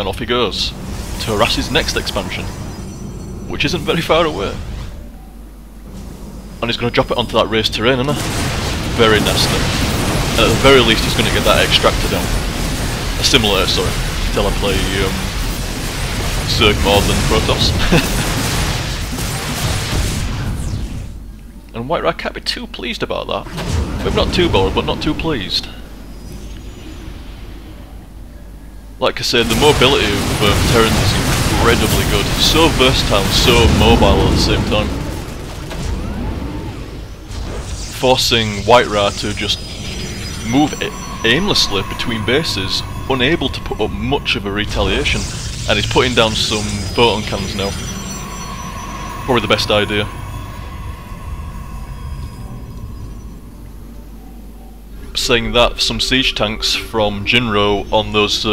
and off he goes to harass his next expansion, which isn't very far away. And he's going to drop it onto that raised terrain, isn't he? Very nasty. And at the very least he's going to get that extractor down. A simulator, sorry. Till I play Zerg more than Protoss. And WhiteRa can't be too pleased about that. Maybe not too bored, but not too pleased. Like I said, the mobility of Terrans is incredibly good. So versatile, so mobile at the same time. Forcing WhiteRa to just move aimlessly between bases, unable to put up much of a retaliation. And he's putting down some photon cannons now. Probably the best idea. Saying that, some siege tanks from Jinro on those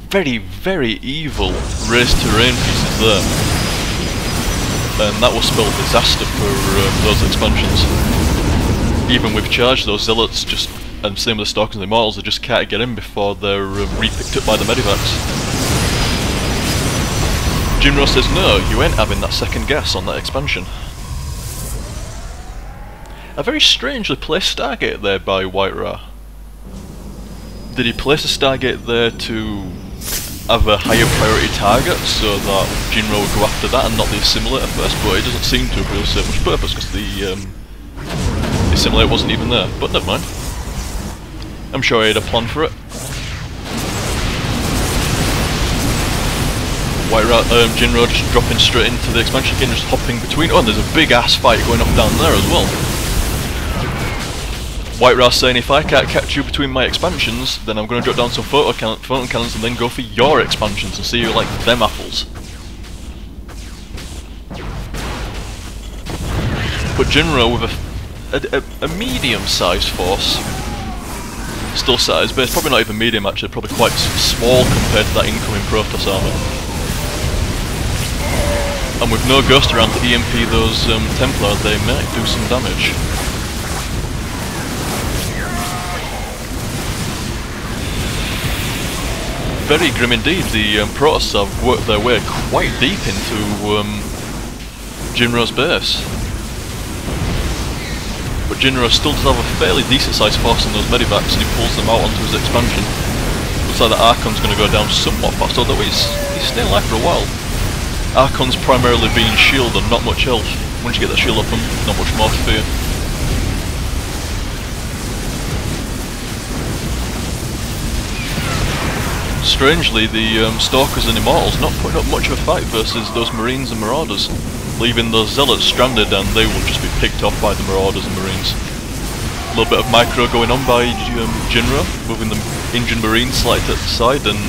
very, very evil raised terrain pieces there. And that will spell disaster for those expansions. Even with charge, those zealots just, and same with the Stalkers and the Immortals, they just can't get in before they're re-picked up by the medivacs. Jinro says no, you ain't having that second gas on that expansion. A very strangely placed Stargate there by WhiteRa. Did he place a Stargate there to have a higher priority target so that Jinro would go after that and not the assimilator first? But it doesn't seem to have really served much purpose because the assimilator wasn't even there. But never mind. I'm sure he had a plan for it. Jinro just dropping straight into the expansion again, just hopping between. Oh, and there's a big ass fight going off down there as well. WhiteRa saying, if I can't catch you between my expansions, then I'm going to drop down some photon cannons and then go for your expansions and see you like them apples. But Jinro with a medium-sized force, still sat at his base, probably not even medium actually, probably quite small compared to that incoming Protoss army. And with no ghost around to EMP those Templar, they might do some damage. Very grim indeed. The Protoss have worked their way quite deep into Jinro's base. But Jinro still does have a fairly decent sized force in those medivacs and he pulls them out onto his expansion. Looks like the Archon's going to go down somewhat fast, although he's staying alive for a while. Archon's primarily being shield and not much health. Once you get that shield off him, not much more to fear. Strangely, the Stalkers and Immortals not putting up much of a fight versus those Marines and Marauders, leaving those Zealots stranded and they will just be picked off by the Marauders and Marines. A little bit of micro going on by Jinro, moving the injured Marines slightly to the side, and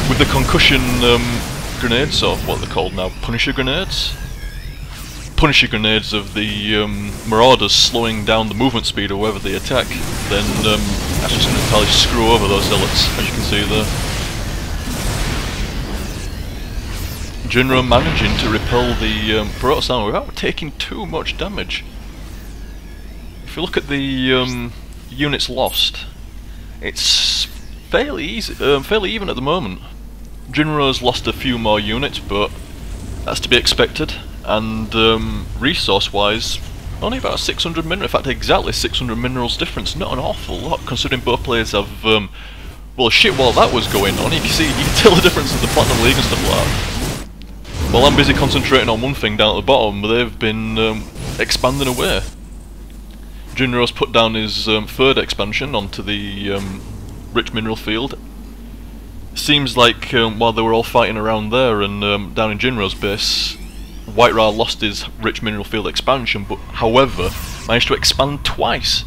with the concussion grenades, or what they're called now, Punisher grenades? Punisher grenades of the Marauders slowing down the movement speed of wherever they attack, then that's just going to entirely screw over those Zealots, as you can see there. Jinro managing to repel the Protoss armor without taking too much damage. If you look at the units lost, it's fairly easy, fairly even at the moment. Jinro's lost a few more units, but that's to be expected. And resource-wise, only about 600 minerals. In fact, exactly 600 minerals difference. Not an awful lot, considering both players have. Well, shit. While that was going on, you can tell the difference in the Platinum League and stuff like that. While I'm busy concentrating on one thing down at the bottom, they've been expanding away. Jinro's put down his third expansion onto the rich mineral field. Seems like while they were all fighting around there and down in Jinro's base, WhiteRa lost his rich mineral field expansion, but however managed to expand twice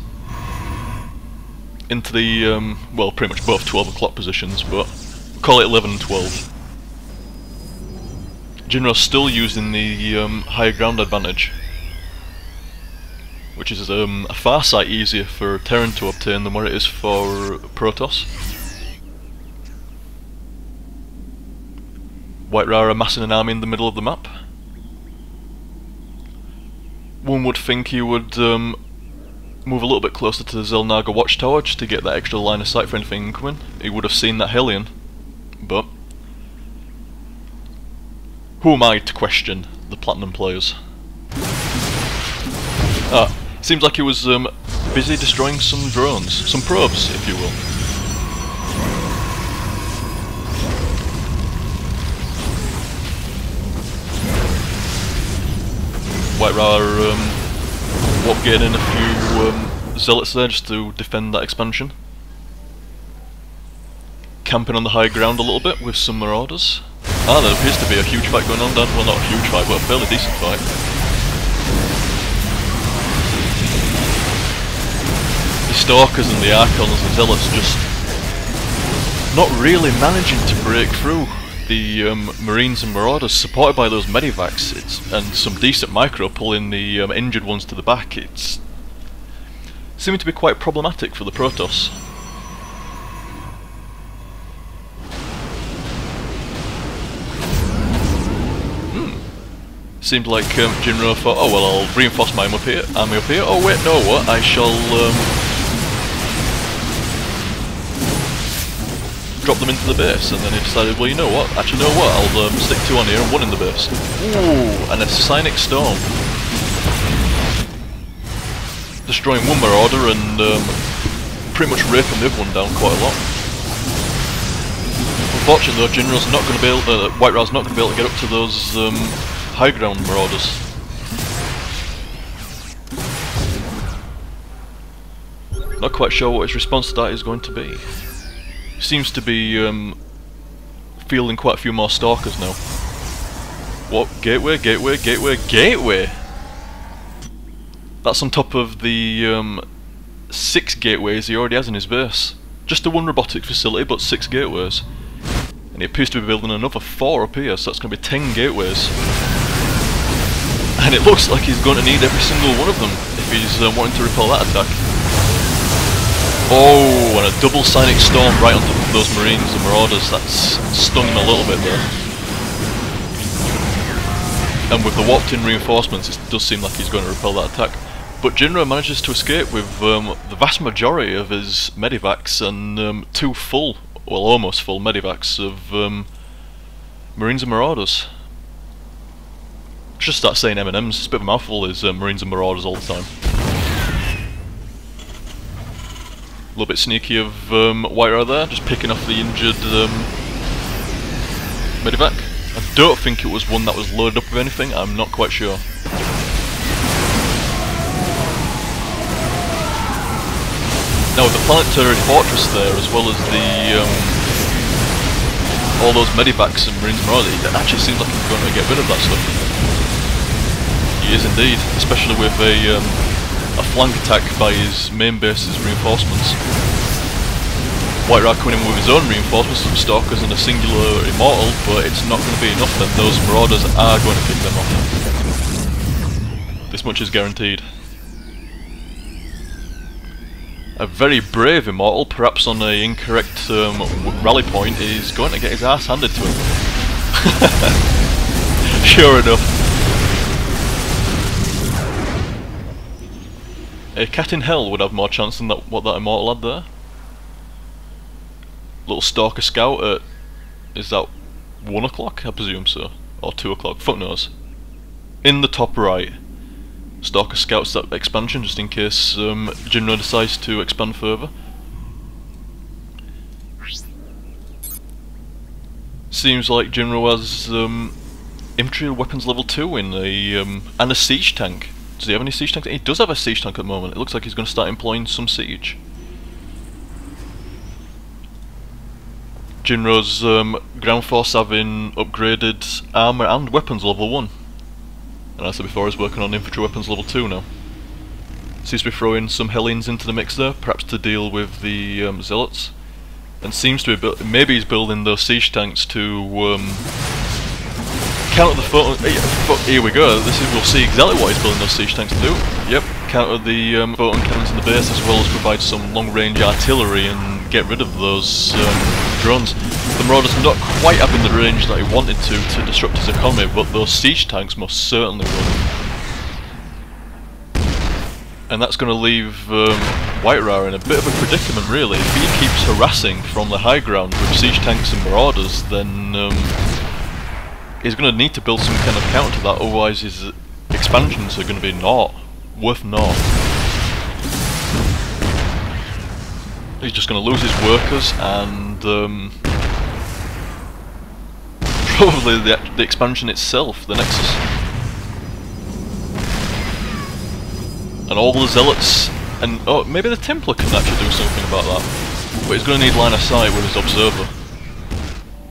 into the well, pretty much both 12 o'clock positions, but we'll call it 11 and 12. Jinro's still using the higher ground advantage, which is a far sight easier for Terran to obtain than what it is for Protoss. WhiteRa amassing an army in the middle of the map. One would think he would move a little bit closer to the Zelnaga watchtower just to get that extra line of sight for anything incoming. He would have seen that Hellion. But who am I to question the Platinum players? Seems like he was busy destroying some drones, some probes, if you will. WhiteRa are getting in a few zealots there just to defend that expansion. Camping on the high ground a little bit with some marauders. There appears to be a huge fight going on down. Well, not a huge fight, but a fairly decent fight. The Stalkers and the Archons and Zealots just not really managing to break through the Marines and Marauders, supported by those medivacs and some decent micro pulling the injured ones to the back. It's seeming to be quite problematic for the Protoss. Seemed like Jinro thought, oh well, I'll reinforce my army up here. Oh wait, no, what? I shall drop them into the base. And then he decided, well, you know what? Actually, know what? I'll stick 2 on here and 1 in the base. Ooh, and a Cynic Storm, destroying one Marauder and pretty much raping the other one down quite a lot. Unfortunately, though, Jinro's not going to be able. WhiteRa's not going to be able to get up to those high ground Marauders. Not quite sure what his response to that is going to be. He seems to be fielding quite a few more Stalkers now. What? Gateway, gateway, gateway, gateway! That's on top of the 6 gateways he already has in his base. Just the 1 robotic facility, but 6 gateways. And he appears to be building another 4 up here, so that's going to be 10 gateways. And it looks like he's going to need every single one of them if he's wanting to repel that attack. Oh, and a double Cynic Storm right on top of those Marines and Marauders. That's stung him a little bit there. And with the warped in reinforcements, it does seem like he's going to repel that attack. But Jinro manages to escape with the vast majority of his medivacs and 2 full, well almost full medivacs of Marines and Marauders. Just start saying M&Ms, it's a bit of a mouthful, is Marines and Marauders all the time. A little bit sneaky of WhiteRa there, just picking off the injured medivac. I don't think it was one that was loaded up with anything, I'm not quite sure. Now with the planetary fortress there, as well as the all those medivacs and Marines and Marauders, it actually seems like he's going to get rid of that stuff. He is indeed, especially with a flank attack by his main base's reinforcements. WhiteRa coming in with his own reinforcements, some Stalkers and a singular Immortal, but it's not going to be enough then. Those Marauders are going to pick them off. This much is guaranteed. A very brave Immortal, perhaps on an incorrect rally point, is going to get his ass handed to him. Sure enough. A Cat in Hell would have more chance than what that Immortal had there. Little Stalker Scout at, is that 1 o'clock? I presume so. Or 2 o'clock, fuck knows. In the top right. Stalker Scouts that expansion just in case Jinro decides to expand further. Seems like Jinro has infantry weapons level 2 in and a siege tank. Does he have any siege tanks? He does have a siege tank at the moment. It looks like he's going to start employing some siege. Jinro's ground force having upgraded armour and weapons level 1. And as I said before, he's working on infantry weapons level 2 now. Seems to be throwing some Hellions into the mix there, perhaps to deal with the Zealots. And seems to be, maybe he's building those siege tanks to counter the photon. Here we go. We'll see exactly what he's building those siege tanks to do. Yep, counter the photon cannons in the base, as well as provide some long-range artillery and get rid of those drones. The Marauders not quite having the range that he wanted to disrupt his economy, but those siege tanks most certainly will. And that's going to leave WhiteRa in a bit of a predicament, really. If he keeps harassing from the high ground with siege tanks and marauders, then he's going to need to build some kind of counter to that, otherwise his expansions are going to be naught, worth naught. He's just going to lose his workers, and probably the expansion itself, the Nexus. And all the zealots, and oh, maybe the Templar can actually do something about that. But he's going to need line of sight with his observer.